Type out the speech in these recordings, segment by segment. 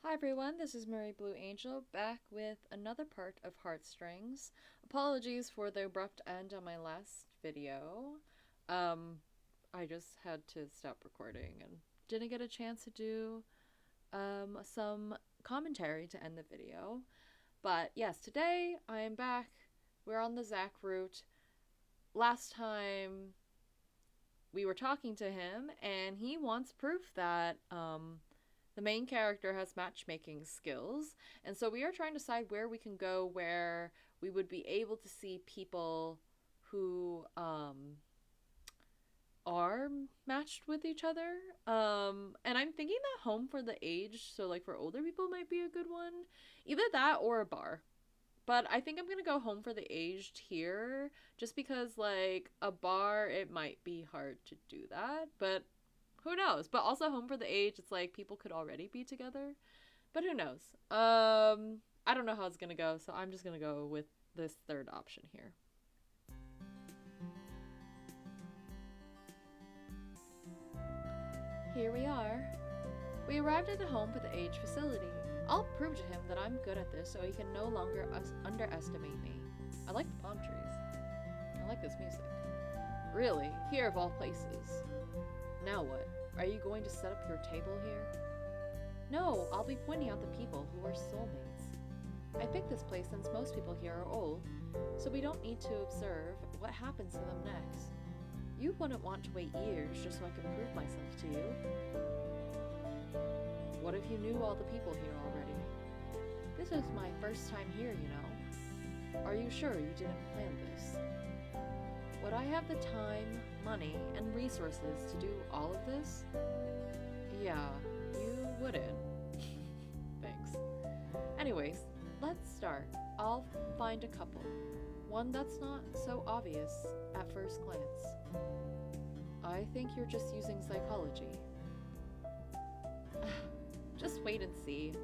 Hi everyone, this is Mary Blue Angel back with another part of Heartstrings. Apologies for the abrupt end on my last video. Um, I just had to stop recording and didn't get a chance to do some commentary to end the video. But yes, today I am back. We're on the Zach route. Last time we were talking to him and he wants proof that the main character has matchmaking skills, and so we are trying to decide where we can go where we would be able to see people who are matched with each other. And I'm thinking that home for the aged, so like for older people, might be a good one. Either that or a bar. But I think I'm gonna go home for the aged here, just because like a bar, it might be hard to do that. But who knows? But also home for the age, it's like people could already be together. But who knows? I don't know how it's gonna go, so I'm just gonna go with this third option here. Here we are. We arrived at the home for the age facility. I'll prove to him that I'm good at this so he can no longer underestimate me. I like the palm trees. I like this music. Really, here of all places. Now what? Are you going to set up your table here? No, I'll be pointing out the people who are soulmates. I picked this place since most people here are old, so we don't need to observe what happens to them next. You wouldn't want to wait years just so I could prove myself to you. What if you knew all the people here already? This is my first time here, you know. Are you sure you didn't plan this? Would I have the time, money, and resources to do all of this? Yeah, you wouldn't. Thanks. Anyways, let's start. I'll find a couple. One that's not so obvious at first glance. I think you're just using psychology. Just wait and see.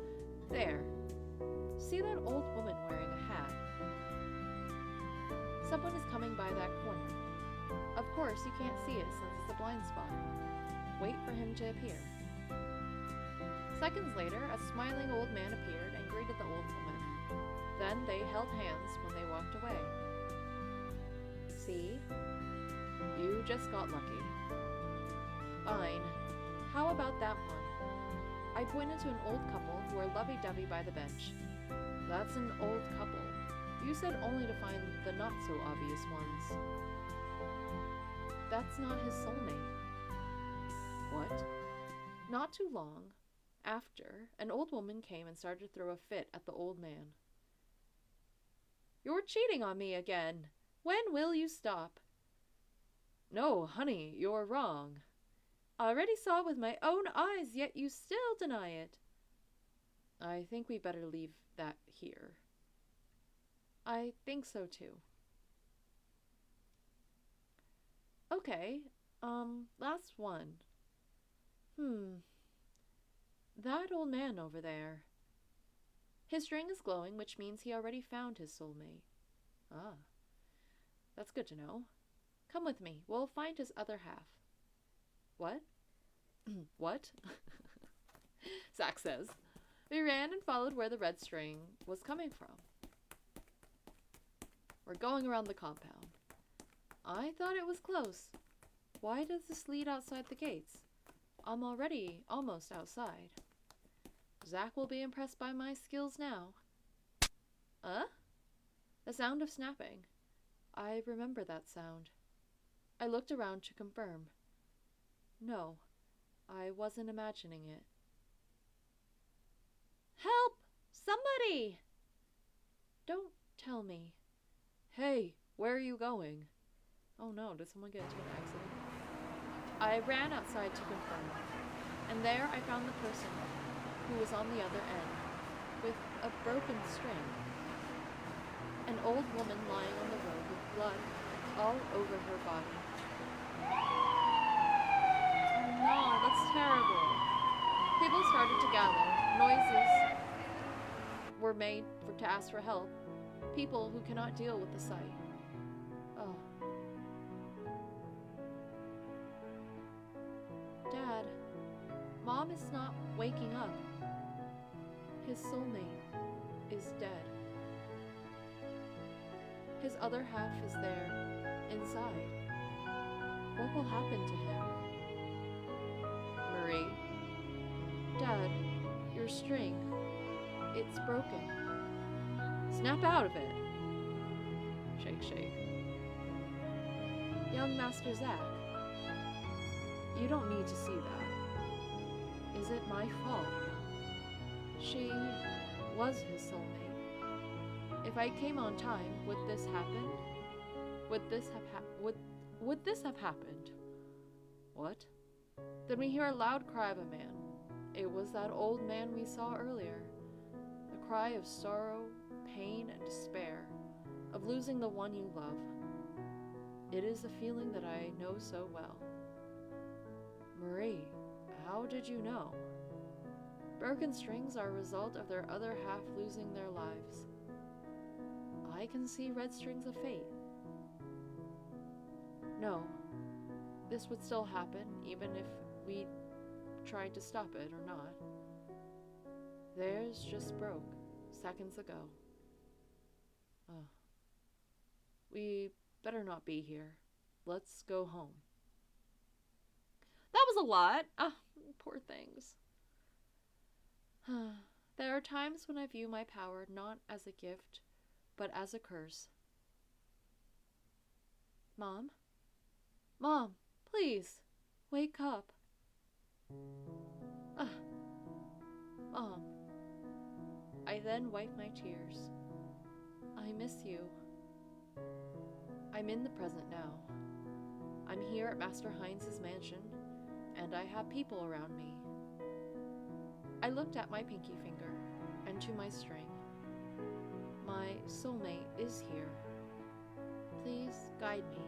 There. See that old woman wearing a hat? Someone is coming by that corner. Of course, you can't see it since it's a blind spot. Wait for him to appear. Seconds later, a smiling old man appeared and greeted the old woman. Then they held hands when they walked away. See? You just got lucky. Fine. How about that one? I pointed to an old couple who are lovey-dovey by the bench. That's an old couple. You said only to find the not-so-obvious ones. That's not his soulmate. What? Not too long after, an old woman came and started to throw a fit at the old man. You're cheating on me again. When will you stop? No, honey, you're wrong. I already saw it with my own eyes, yet you still deny it. I think we better leave that here. I think so too. Okay, last one. That old man over there. His ring is glowing, which means he already found his soulmate. Ah, that's good to know. Come with me, we'll find his other half. What? What? Zach says. We ran and followed where the red string was coming from. We're going around the compound. I thought it was close. Why does this lead outside the gates? I'm already almost outside. Zach will be impressed by my skills now. The sound of snapping. I remember that sound. I looked around to confirm. No, I wasn't imagining it. Help! Somebody! Don't tell me. Hey, where are you going? Oh no, did someone get into an accident? I ran outside to confirm, and there I found the person who was on the other end, with a broken string. An old woman lying on the road with blood all over her body. Oh no, that's terrible. People started to gather. Noises were made to ask for help. People who cannot deal with the sight. Oh. Dad, Mom is not waking up. His soulmate is dead. His other half is there, inside. What will happen to him? Marie? Dad, your string. It's broken. Snap out of it. Shake, shake. Young Master Zack, you don't need to see that. Is it my fault? She was his soulmate. If I came on time, would this happen? Would this have happened? What? Then we hear a loud cry of a man. It was that old man we saw earlier. A cry of sorrow, pain, and despair, of losing the one you love. It is a feeling that I know so well. Marie, how did you know? Broken strings are a result of their other half losing their lives. I can see red strings of fate. No, this would still happen even if we tried to stop it or not. Theirs just broke seconds ago. We better not be here. Let's go home. That was a lot. Poor things. There are times when I view my power not as a gift, but as a curse. Mom? Mom, please, wake up. Mom. I then wipe my tears. I miss you. I'm in the present now. I'm here at Master Heinz's mansion, and I have people around me. I looked at my pinky finger, and to my string. My soulmate is here. Please guide me.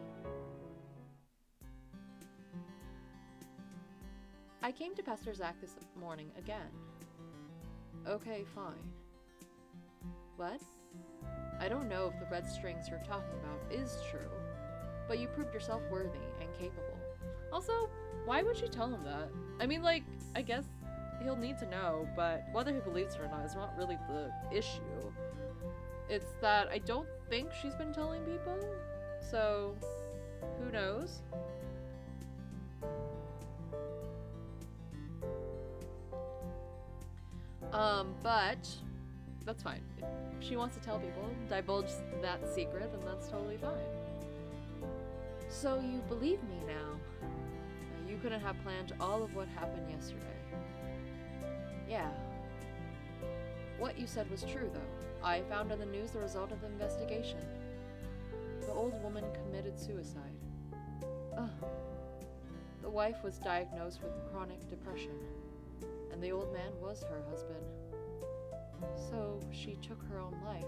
I came to Pastor Zack this morning again. Okay, fine. What? I don't know if the red strings you're talking about is true, but you proved yourself worthy and capable. Also, why would she tell him that? I mean, like, I guess he'll need to know, but whether he believes her or not is not really the issue. It's that I don't think she's been telling people, so who knows? But that's fine. If she wants to tell people, divulge that secret, then that's totally fine. So you believe me now? You couldn't have planned all of what happened yesterday. Yeah. What you said was true, though. I found on the news the result of the investigation. The old woman committed suicide. The wife was diagnosed with chronic depression, and the old man was her husband. So she took her own life.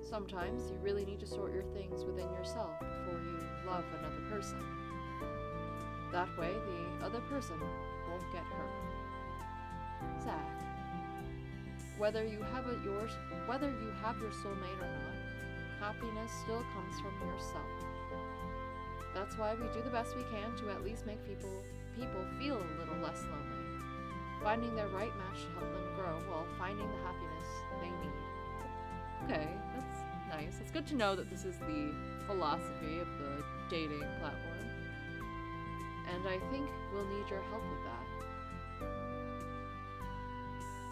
Sometimes you really need to sort your things within yourself before you love another person. That way, the other person won't get hurt. Zack, whether you have your soulmate or not, happiness still comes from yourself. That's why we do the best we can to at least make people feel a little less lonely, finding their right match to help them grow while finding the happiness they need. Okay, that's nice. It's good to know that this is the philosophy of the dating platform. And I think we'll need your help with that.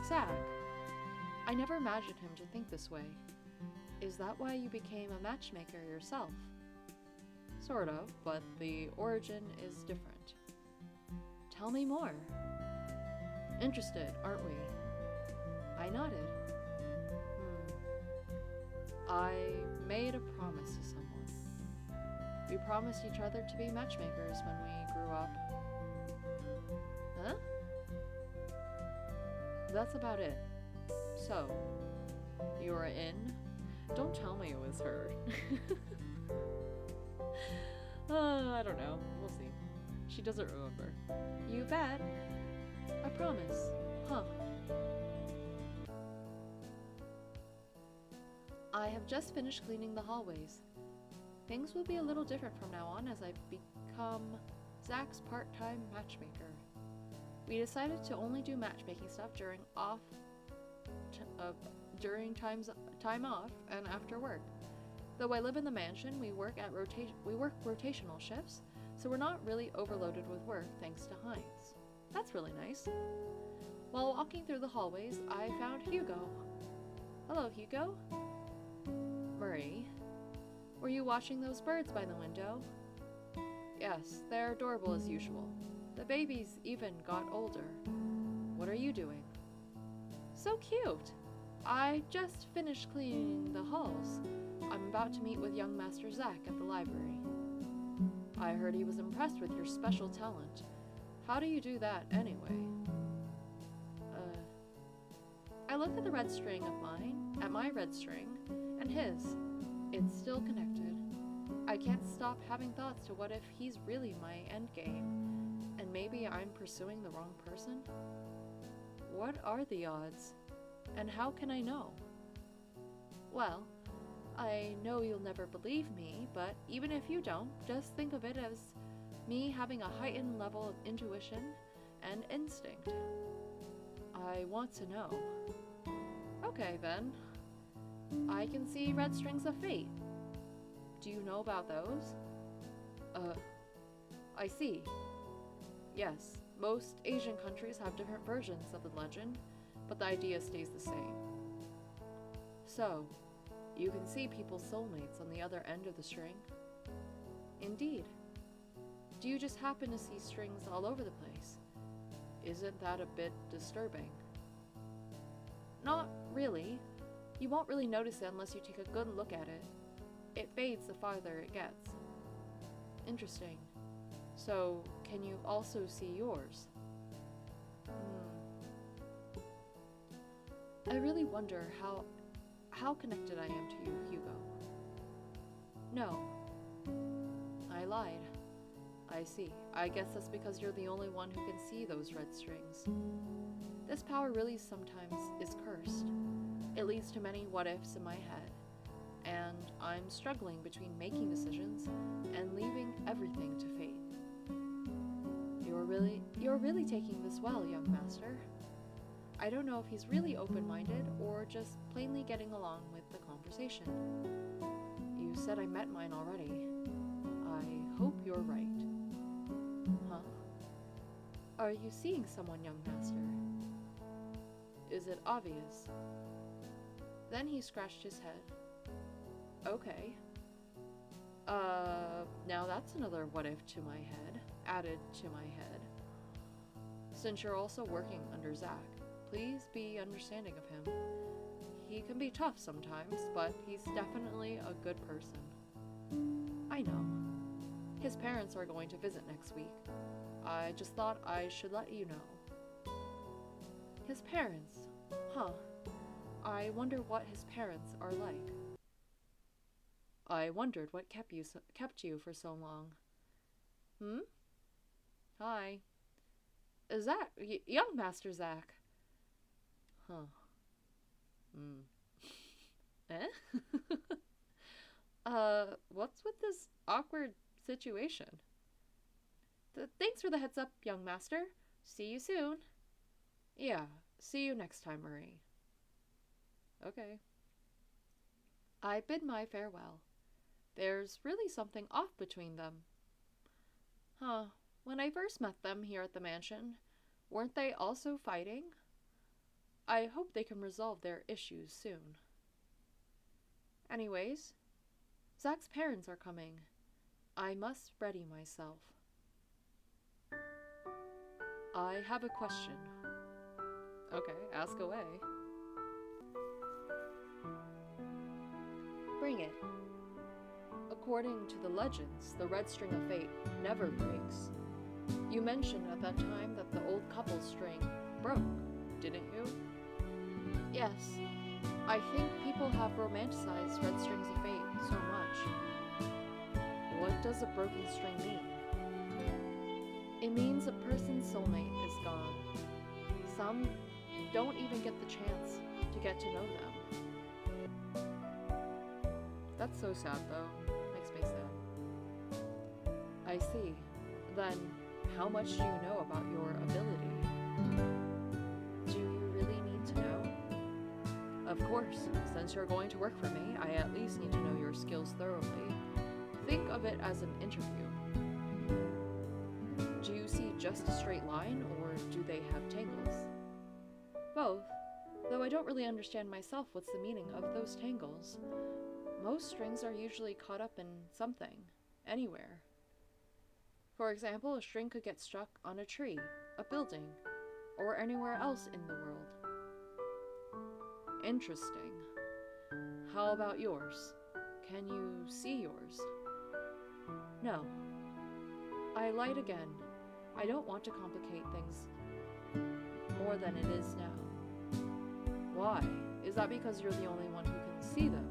Zack, I never imagined him to think this way. Is that why you became a matchmaker yourself? Sort of, but the origin is different. Tell me more. Interested, aren't we? I nodded. I made a promise to someone. We promised each other to be matchmakers when we grew up. Huh? That's about it. So, you're in? Don't tell me it was her. I don't know. We'll see. She doesn't remember. You bet. I promise. Huh. I have just finished cleaning the hallways. Things will be a little different from now on as I become Zach's part-time matchmaker. We decided to only do matchmaking stuff during time off and after work. Though I live in the mansion, we work rotational shifts, so we're not really overloaded with work thanks to Heinz. That's really nice. While walking through the hallways, I found Hugo. Hello, Hugo. Marie, were you watching those birds by the window? Yes, they're adorable as usual. The babies even got older. What are you doing? So cute. I just finished cleaning the halls. I'm about to meet with young Master Zach at the library. I heard he was impressed with your special talent. How do you do that anyway? I look at the red string at my red string, and his. It's still connected. I can't stop having thoughts to what if he's really my endgame, and maybe I'm pursuing the wrong person? What are the odds? And how can I know? Well, I know you'll never believe me, but even if you don't, just think of it as me having a heightened level of intuition and instinct. I want to know. Okay, then. I can see red strings of fate. Do you know about those? I see. Yes, most Asian countries have different versions of the legend, but the idea stays the same. So, you can see people's soulmates on the other end of the string? Indeed. Do you just happen to see strings all over the place? Isn't that a bit disturbing? Not really. You won't really notice it unless you take a good look at it. It fades the farther it gets. Interesting. So, can you also see yours? I really wonder how connected I am to you, Hugo. No. I lied. I see. I guess that's because you're the only one who can see those red strings. This power really sometimes is cursed. It leads to many what-ifs in my head, and I'm struggling between making decisions and leaving everything to fate. You're really taking this well, young master. I don't know if he's really open-minded or just plainly getting along with the conversation. You said I met mine already. I hope you're right. Huh? Are you seeing someone, young master? Is it obvious? Then he scratched his head. Okay. Now that's another what-if to my head, added to my head. Since you're also working under Zach, please be understanding of him. He can be tough sometimes, but he's definitely a good person. I know. His parents are going to visit next week. I just thought I should let you know. His parents? Huh. I wonder what his parents are like. I wondered what kept you for so long. Hi. Zach, young Master Zach. Huh. Eh? What's with this awkward situation? Thanks for the heads up, young master. See you soon. Yeah, see you next time, Marie. Okay. I bid my farewell. There's really something off between them. Huh. When I first met them here at the mansion, weren't they also fighting? I hope they can resolve their issues soon. Anyways, Zach's parents are coming. I must ready myself. I have a question. Okay, ask away. Bring it. According to the legends, the red string of fate never breaks. You mentioned at that time that the old couple's string broke, didn't you? Yes. I think people have romanticized red strings of fate so much. What does a broken string mean? It means a person's soulmate is gone. Some don't even get the chance to get to know them. That's so sad, though. Makes me sad. I see. Then, how much do you know about your ability? Do you really need to know? Of course, since you're going to work for me, I at least need to know your skills thoroughly. Think of it as an interview. Do you see just a straight line, or do they have tangles? Both, though I don't really understand myself what's the meaning of those tangles. Most strings are usually caught up in something, anywhere. For example, a string could get stuck on a tree, a building, or anywhere else in the world. Interesting. How about yours? Can you see yours? No. I lied again. I don't want to complicate things more than it is now. Why? Is that because you're the only one who can see them?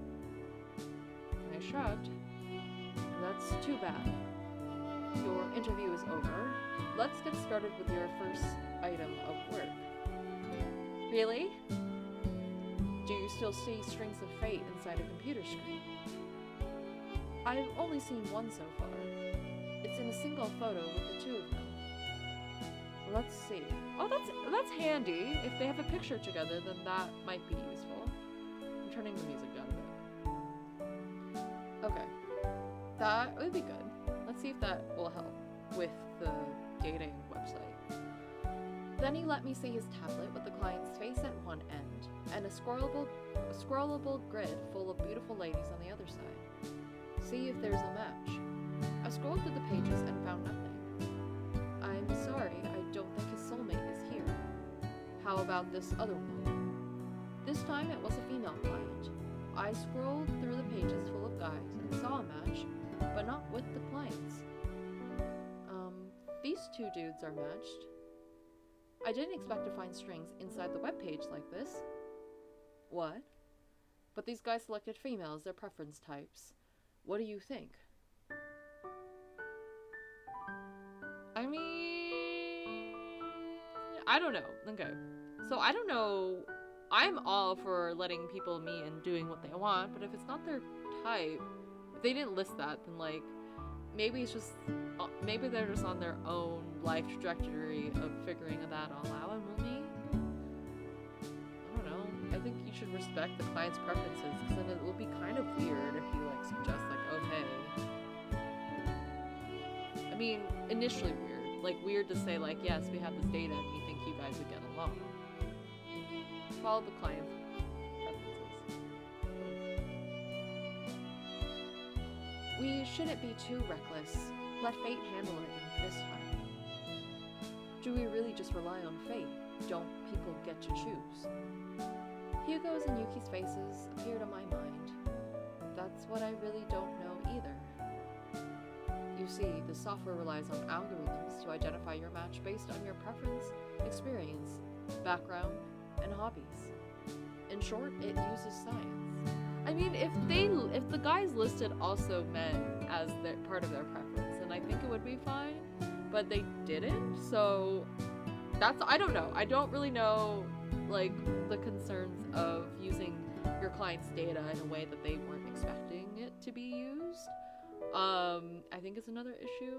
I shrugged. That's too bad. Your interview is over. Let's get started with your first item of work. Really? Do you still see strings of fate inside a computer screen? I've only seen one so far. It's in a single photo with the two of them. Let's see. Oh, that's handy. If they have a picture together, then that might be useful. I'm turning the music down a bit. Okay. That would be good. Let's see if that will help with the dating website. Then he let me see his tablet with the client's face at one end and a scrollable grid full of beautiful ladies on the other side. See if there's a match. I scrolled through the pages and found nothing. I'm sorry, I don't think his soulmate is here. How about this other one? This time it was a female client. I scrolled through the pages full of guys and saw a match, but not with the clients. These two dudes are matched. I didn't expect to find strings inside the webpage like this. What? But these guys selected female as their preference types. What do you think? I mean, I don't know. Okay. So I don't know. I'm all for letting people meet and doing what they want, but if it's not their type, if they didn't list that, then like, maybe it's just, maybe they're just on their own life trajectory of figuring that all out, and we'll meet. I don't know. I think you should respect the client's preferences, because then it will be kind of weird if you like suggest like, oh hey. I mean, initially weird. Like weird to say like, yes, we have this data and we think you guys would get along. Follow the client's preferences. We shouldn't be too reckless. Let fate handle it this time. Do we really just rely on fate? Don't people get to choose? Hugo's and Yuki's faces appeared on my mind. That's what I really don't know either. You see, the software relies on algorithms to identify your match based on your preference, experience, background, and hobbies. In short, it uses science. I mean, if the guys listed also men as part of their preference, then I think it would be fine. But they didn't, so I don't know. I don't really know like the concerns of using your client's data in a way that they weren't expecting it to be used. I think it's another issue.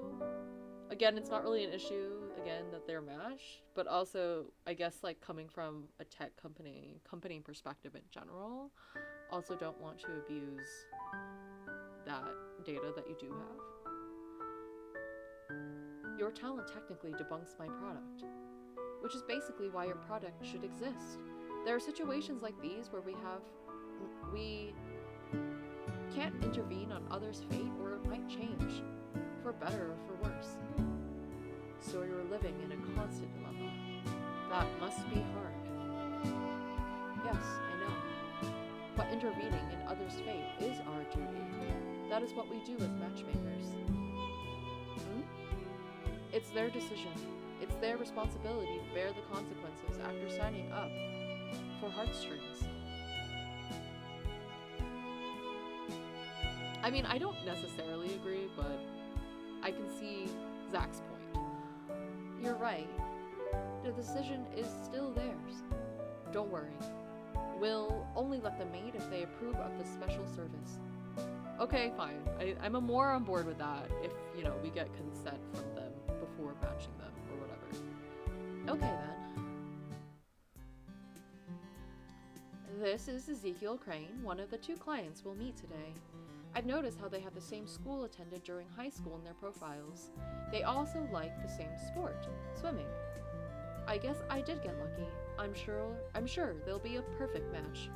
Again, it's not really an issue, again, that they're matched, but also, I guess, like, coming from a tech company perspective in general, also don't want to abuse that data that you do have. Your talent technically debunks my product, which is basically why your product should exist. There are situations like these where we can't intervene on others' fate, or it might change, for better or for worse. So you're living in a constant dilemma. That must be hard. Yes, I know. But intervening in others' fate is our duty. That is what we do as matchmakers. It's their decision. It's their responsibility to bear the consequences after signing up for Heartstrings. I mean, I don't necessarily agree, but I can see Zach's point. You're right. The decision is still theirs. Don't worry. We'll only let them mate if they approve of the special service. Okay, fine. I'm more on board with that if, we get consent from them before matching them or whatever. Okay then. This is Ezekiel Crane, one of the 2 clients we'll meet today. I've noticed how they have the same school attended during high school in their profiles. They also like the same sport, swimming. I guess I did get lucky. I'm sure they'll be a perfect match.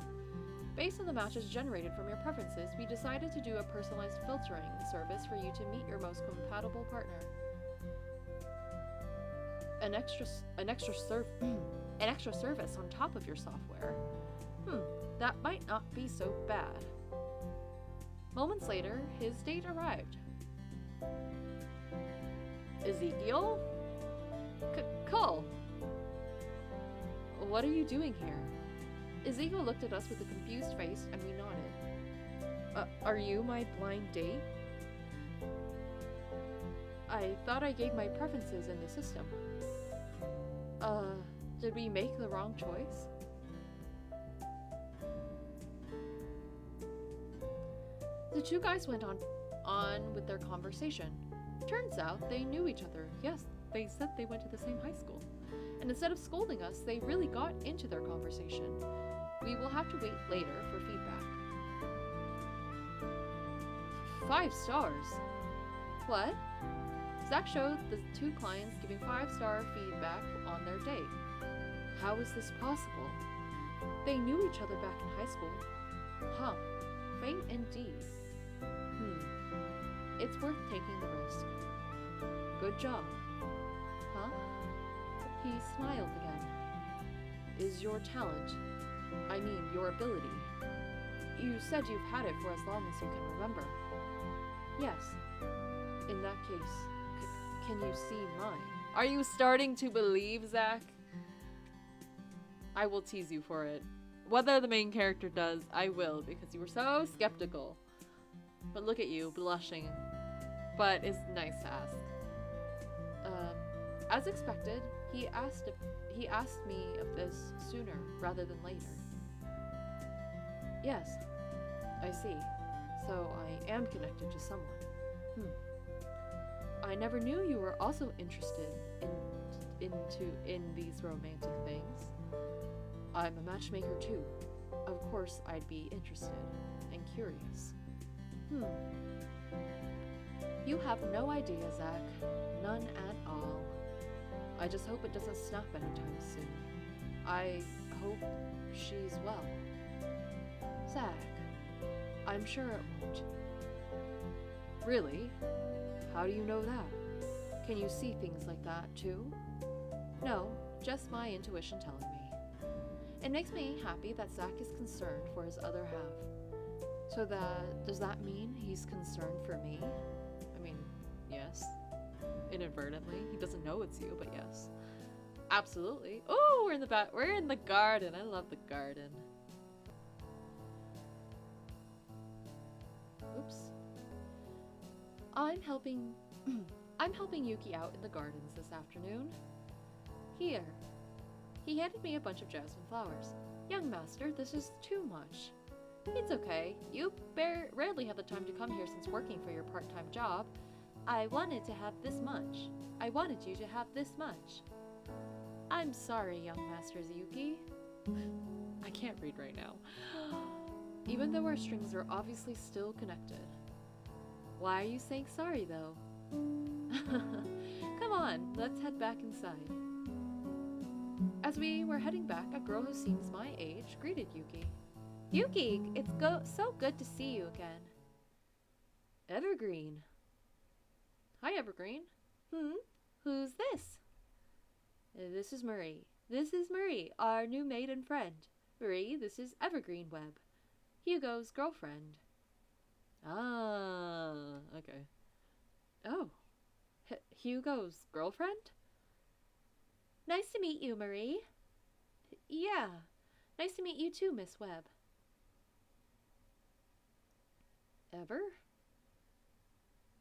Based on the matches generated from your preferences, we decided to do a personalized filtering service for you to meet your most compatible partner. An extra service on top of your software. That might not be so bad. Moments later, his date arrived. Ezekiel? Cole! What are you doing here? Ezekiel looked at us with a confused face, and we nodded. Are you my blind date? I thought I gave my preferences in the system. Did we make the wrong choice? The 2 guys went on with their conversation. Turns out they knew each other. Yes, they said they went to the same high school. And instead of scolding us, they really got into their conversation. We will have to wait later for feedback. 5 stars? What? Zach showed the 2 clients giving 5-star feedback on their date. How is this possible? They knew each other back in high school. Huh. Fate indeed. It's worth taking the risk. Good job. Huh? He smiled again. Is your talent, I mean your ability. You said you've had it for as long as you can remember. Yes. In that case, can you see mine? Are you starting to believe, Zach? I will tease you for it. Whether the main character does, I will, because you were so skeptical. But look at you, blushing. But it's nice to ask. As expected, he asked me of this sooner rather than later. Yes, I see. So I am connected to someone. I never knew you were also interested in these romantic things. I'm a matchmaker too. Of course I'd be interested and curious. You have no idea, Zach. None at all. I just hope it doesn't snap anytime soon. I hope she's well. Zach, I'm sure it won't. Really? How do you know that? Can you see things like that too? No, just my intuition telling me. It makes me happy that Zach is concerned for his other half. So does that mean he's concerned for me? I mean, yes. Inadvertently. He doesn't know it's you, but yes. Absolutely. Oh, we're in the garden. I love the garden. Oops. I'm helping Yuki out in the gardens this afternoon. Here. He handed me a bunch of jasmine flowers. Young master, this is too much. It's okay. You rarely have the time to come here since working for your part-time job. I wanted you to have this much. I'm sorry, young Master Yuki. I can't read right now. Even though our strings are obviously still connected. Why are you saying sorry, though? Come on, let's head back inside. As we were heading back, a girl who seems my age greeted Yuki. Yuki, it's so good to see you again. Evergreen. Hi, Evergreen. Who's this? This is Marie. This is Marie, our new maid and friend. Marie, this is Evergreen Webb, Hugo's girlfriend. Ah, okay. Oh, Hugo's girlfriend? Nice to meet you, Marie. Yeah, nice to meet you too, Miss Webb. Ever?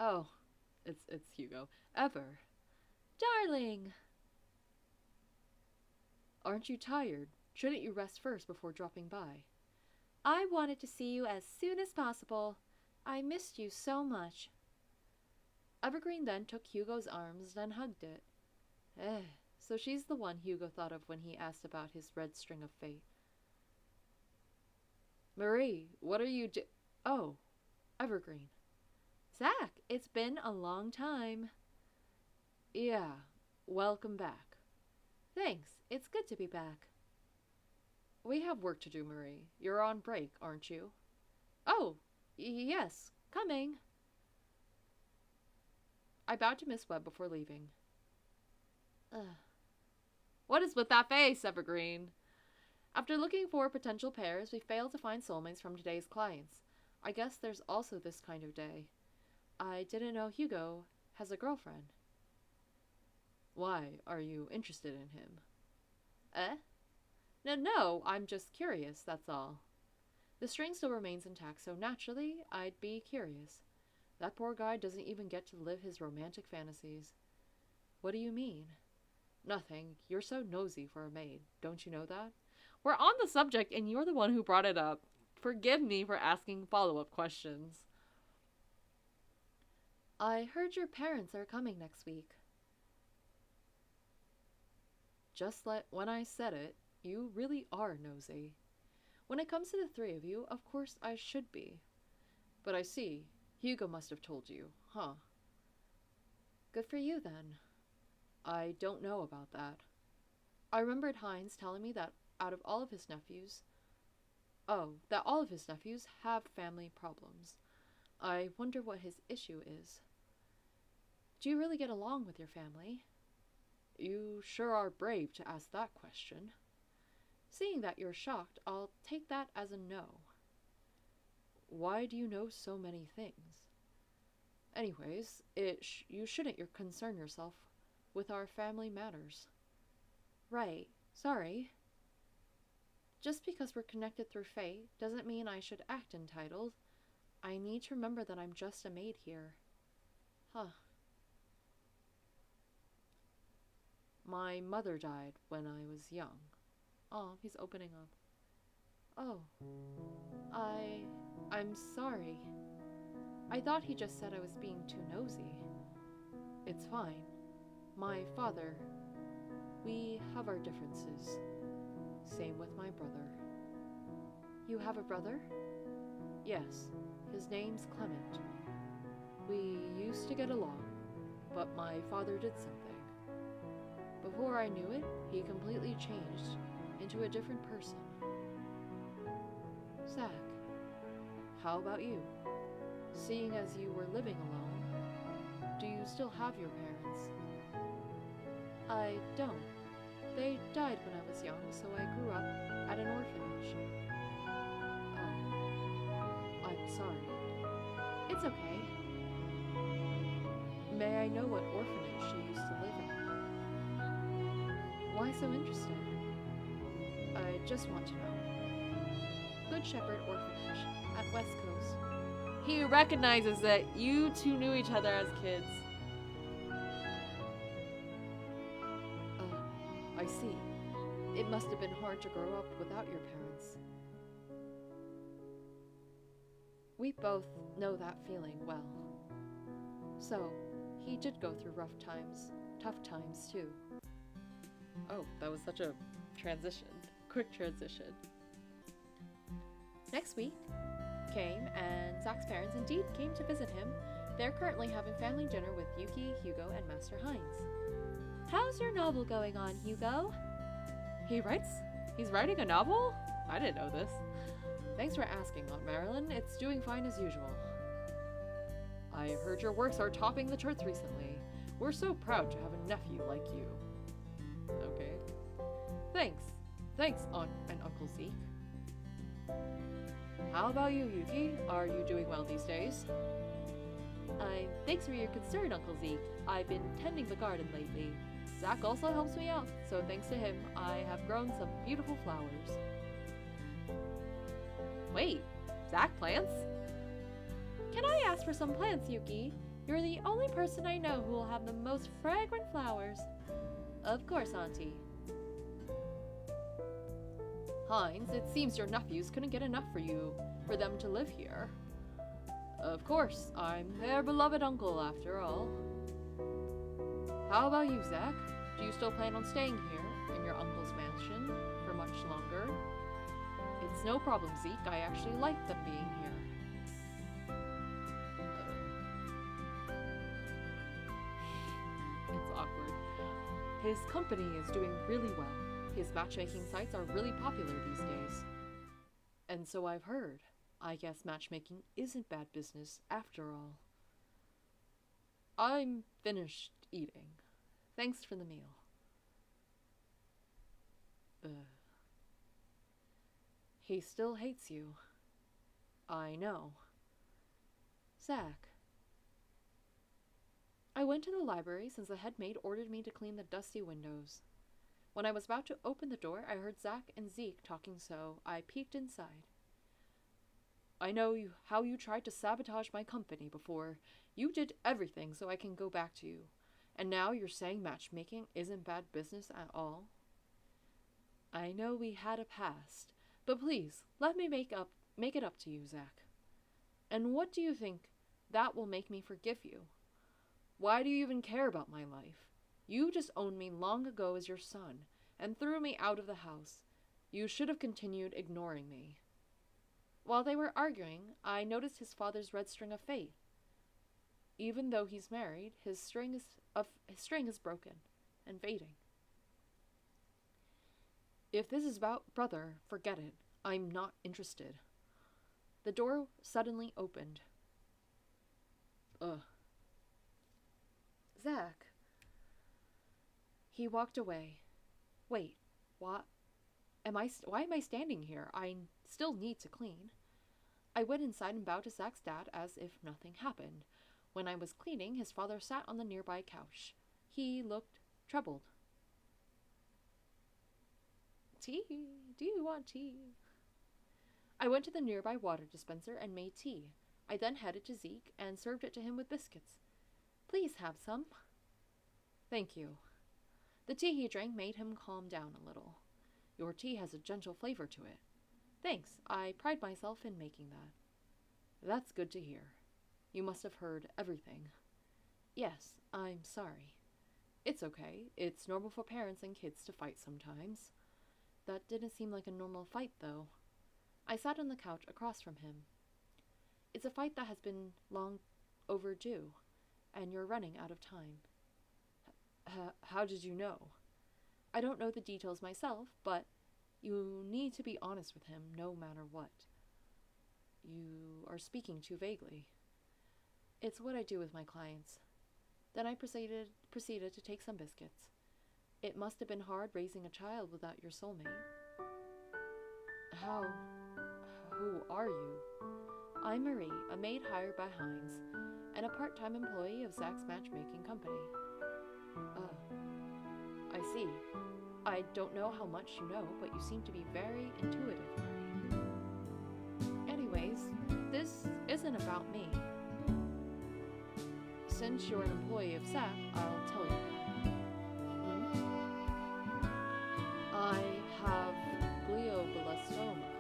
Oh, it's Hugo. Ever. Darling! Aren't you tired? Shouldn't you rest first before dropping by? I wanted to see you as soon as possible. I missed you so much. Evergreen then took Hugo's arms and hugged it. So she's the one Hugo thought of when he asked about his red string of fate. Marie, what are you Oh, Evergreen. Zach, it's been a long time. Yeah, welcome back. Thanks, it's good to be back. We have work to do, Marie. You're on break, aren't you? Oh, yes, coming. I bowed to Miss Webb before leaving. What is with that face, Evergreen? After looking for potential pairs, we failed to find soulmates from today's clients. I guess there's also this kind of day. I didn't know Hugo has a girlfriend. Why, are you interested in him? No, I'm just curious, that's all. The string still remains intact, so naturally, I'd be curious. That poor guy doesn't even get to live his romantic fantasies. What do you mean? Nothing. You're so nosy for a maid. Don't you know that? We're on the subject, and you're the one who brought it up. Forgive me for asking follow-up questions. I heard your parents are coming next week. Just like when I said it, you really are nosy. When it comes to the three of you, of course I should be. But I see. Hugo must have told you, huh? Good for you, then. I don't know about that. I remembered Hines telling me that out of all of his nephews... that all of his nephews have family problems. I wonder what his issue is. Do you really get along with your family? You sure are brave to ask that question. Seeing that you're shocked, I'll take that as a no. Why do you know so many things? Anyways, you shouldn't concern yourself with our family matters. Right, sorry. Just because we're connected through fate doesn't mean I should act entitled. I need to remember that I'm just a maid here. Huh. My mother died when I was young. Oh, he's opening up. Oh. I'm sorry. I thought he just said I was being too nosy. It's fine. My father, we have our differences. Same with my brother. You have a brother? Yes, his name's Clement. We used to get along, but my father did something. Before I knew it, he completely changed into a different person. Zach, how about you? Seeing as you were living alone, do you still have your parents? I don't. They died when I was young, so I grew up at an orphanage. Oh, I'm sorry. It's okay. May I know what orphanage she used to live in? Why so interested? I just want to know. Good Shepherd Orphanage at West Coast. He recognizes that you two knew each other as kids. I see. It must have been hard to grow up without your parents. We both know that feeling well. So, he did go through rough times, tough times too. Oh, that was such a transition. Quick transition. Next week came, and Zach's parents indeed came to visit him. They're currently having family dinner with Yuki, Hugo, and Master Hines. How's your novel going on, Hugo? He's writing a novel? I didn't know this. Thanks for asking, Aunt Marilyn. It's doing fine as usual. I heard your works are topping the charts recently. We're so proud to have a nephew like you. Okay. Thanks, Aunt and Uncle Zeke. How about you, Yuki? Are you doing well these days? Thanks for your concern, Uncle Zeke. I've been tending the garden lately. Zach also helps me out, so thanks to him, I have grown some beautiful flowers. Wait, Zach plants? Can I ask for some plants, Yuki? You're the only person I know who will have the most fragrant flowers. Of course, Auntie. Hines, it seems your nephews couldn't get enough for them to live here. Of course, I'm their beloved uncle after all. How about you, Zach? Do you still plan on staying here in your uncle's mansion for much longer? It's no problem, Zeke. I actually like them being here. It's awkward. His company is doing really well. His matchmaking sites are really popular these days. And so I've heard. I guess matchmaking isn't bad business after all. I'm finished eating. Thanks for the meal. He still hates you. I know. Zach. I went to the library since the head maid ordered me to clean the dusty windows. When I was about to open the door, I heard Zach and Zeke talking, so I peeked inside. I know how you tried to sabotage my company before. You did everything so I can go back to you. And now you're saying matchmaking isn't bad business at all? I know we had a past, but please, let me make it up to you, Zach. And what do you think that will make me forgive you? Why do you even care about my life? You just owned me long ago as your son, and threw me out of the house. You should have continued ignoring me. While they were arguing, I noticed his father's red string of fate. Even though he's married, his string is broken and fading. If this is about brother, forget it. I'm not interested. The door suddenly opened. Zach. He walked away. Wait, what? Why am I standing here? I still need to clean. I went inside and bowed to Zach's dad as if nothing happened. When I was cleaning, his father sat on the nearby couch. He looked troubled. Tea? Do you want tea? I went to the nearby water dispenser and made tea. I then headed to Zeke and served it to him with biscuits. Please have some. Thank you. The tea he drank made him calm down a little. Your tea has a gentle flavor to it. Thanks, I pride myself in making that. That's good to hear. You must have heard everything. Yes, I'm sorry. It's okay. It's normal for parents and kids to fight sometimes. That didn't seem like a normal fight, though. I sat on the couch across from him. It's a fight that has been long overdue, and you're running out of time. How did you know? I don't know the details myself, but you need to be honest with him no matter what. You are speaking too vaguely. It's what I do with my clients. Then I proceeded to take some biscuits. It must have been hard raising a child without your soulmate. Who are you? I'm Marie, a maid hired by Heinz, and a part-time employee of Zach's matchmaking company. I see. I don't know how much you know, but you seem to be very intuitive, Marie. Anyways, this isn't about me. Since you're an employee of Zach, I'll tell you. I have glioblastoma.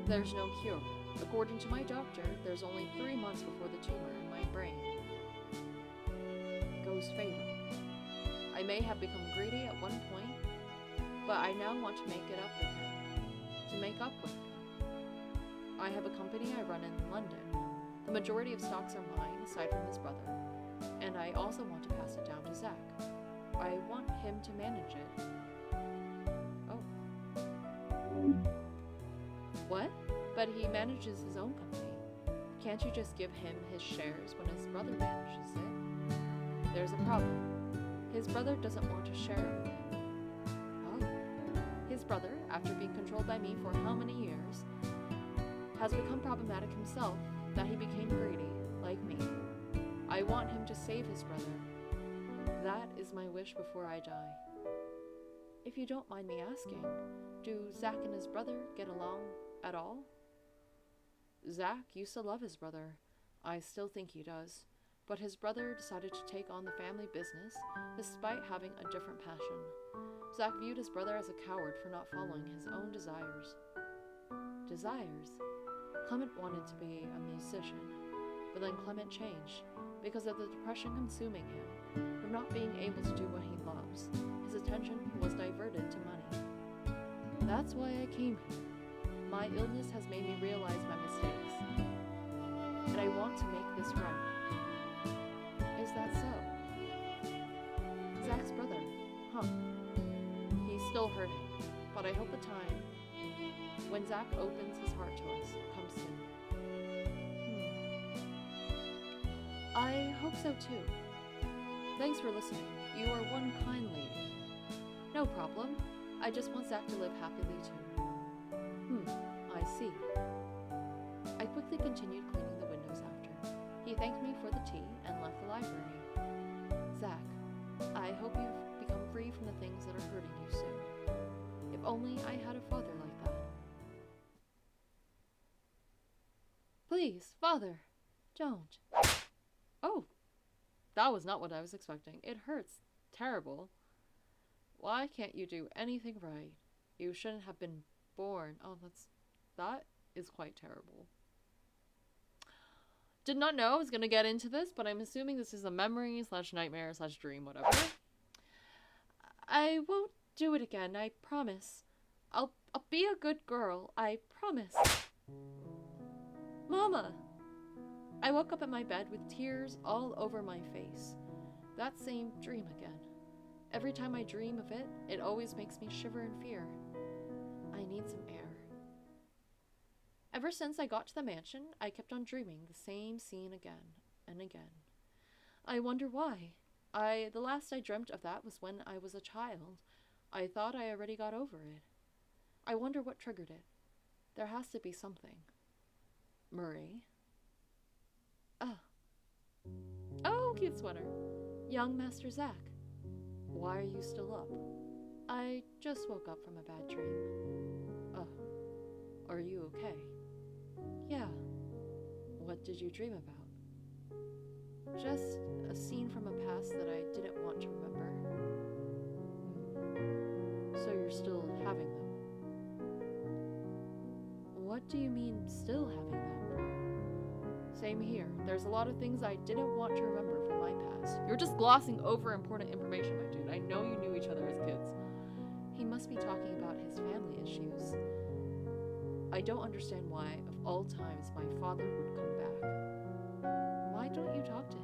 There's no cure. According to my doctor, there's only 3 months before the tumor in my brain goes fatal. I may have become greedy at one point, but I now want to make up with him. I have a company I run in London. The majority of stocks are mine, aside from his brother, and I also want to pass it down to Zach. I want him to manage it. Oh. What? But he manages his own company. Can't you just give him his shares when his brother manages it? There's a problem. His brother doesn't want to share it with him. Oh. His brother, after being controlled by me for how many years, has become problematic himself, that he became greedy, like me. I want him to save his brother. That is my wish before I die. If you don't mind me asking, do Zach and his brother get along at all? Zach used to love his brother. I still think he does. But his brother decided to take on the family business despite having a different passion. Zach viewed his brother as a coward for not following his own desires. Desires? Clement wanted to be a musician, but then Clement changed because of the depression consuming him from not being able to do what he loves. His attention was diverted to money. That's why I came here. My illness has made me realize my mistakes, and I want to make this right. Is that so? Zach's brother, huh? He's still hurting, but I hope the time when Zach opens his heart to us comes soon. I hope so too. Thanks for listening. You are one kind lady. No problem. I just want Zach to live happily too. I see. I quickly continued cleaning the windows after. He thanked me for the tea and left the library. Zach, I hope you've become free from the things that are hurting you soon. If only I had a father like that. Please, Father, don't. Oh, that was not what I was expecting. It hurts. Terrible. Why can't you do anything right? You shouldn't have been born. Oh, that is quite terrible. Did not know I was going to get into this, but I'm assuming this is a memory / nightmare / dream, whatever. I won't do it again, I promise. I'll be a good girl, I promise. Mama! I woke up in my bed with tears all over my face. That same dream again. Every time I dream of it, it always makes me shiver in fear. I need some air. Ever since I got to the mansion, I kept on dreaming the same scene again and again. I wonder why. The last I dreamt of that was when I was a child. I thought I already got over it. I wonder what triggered it. There has to be something. Marie? Oh, cute sweater. Young Master Zach. Why are you still up? I just woke up from a bad dream. Are you okay? Yeah. What did you dream about? Just a scene from a past that I didn't want to remember. So you're still having them? What do you mean, still having them? Same here. There's a lot of things I didn't want to remember from my past. You're just glossing over important information, my dude. I know you knew each other as kids. He must be talking about his family issues. I don't understand why, of all times, my father would come back. Why don't you talk to him?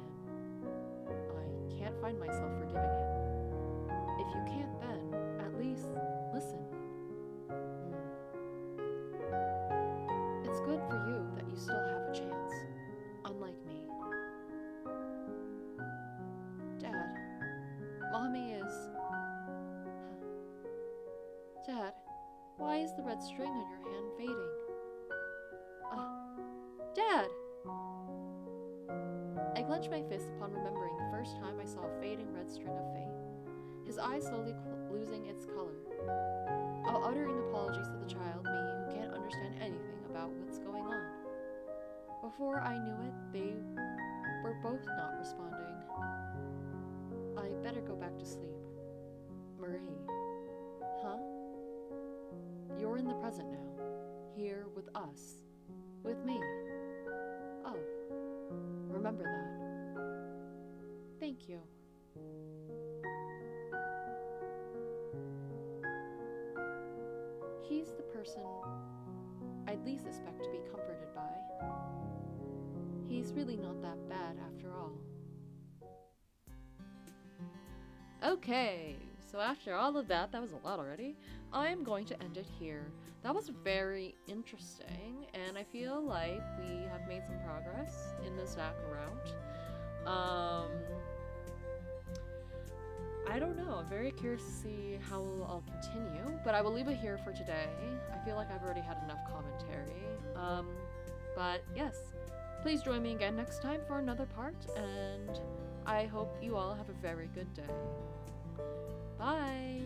I can't find myself forgiving him. If you can't then, at least listen. It's good for you that you still have a chance, unlike me. Dad, Mommy is... Dad, why is the red string on your hand fading? Dad! I clenched my fist upon remembering the first time I saw a fading red string of fate. His eyes slowly losing its color. While uttering apologies to the child, me who can't understand anything about what's going on. Before I knew it, they were both not responding. I better go back to sleep. Marie. Huh? You're in the present now. Here with us. With me. Oh. Remember that. Thank you. He's the person I'd least expect to be comforted by. He's really not that bad after all. Okay, so after all of that was a lot already, I'm going to end it here. That was very interesting, and I feel like we have made some progress in this Zach route. I don't know, I'm very curious to see how I'll continue, but I will leave it here for today. I feel like I've already had enough commentary. But yes, please join me again next time for another part, and I hope you all have a very good day. Bye!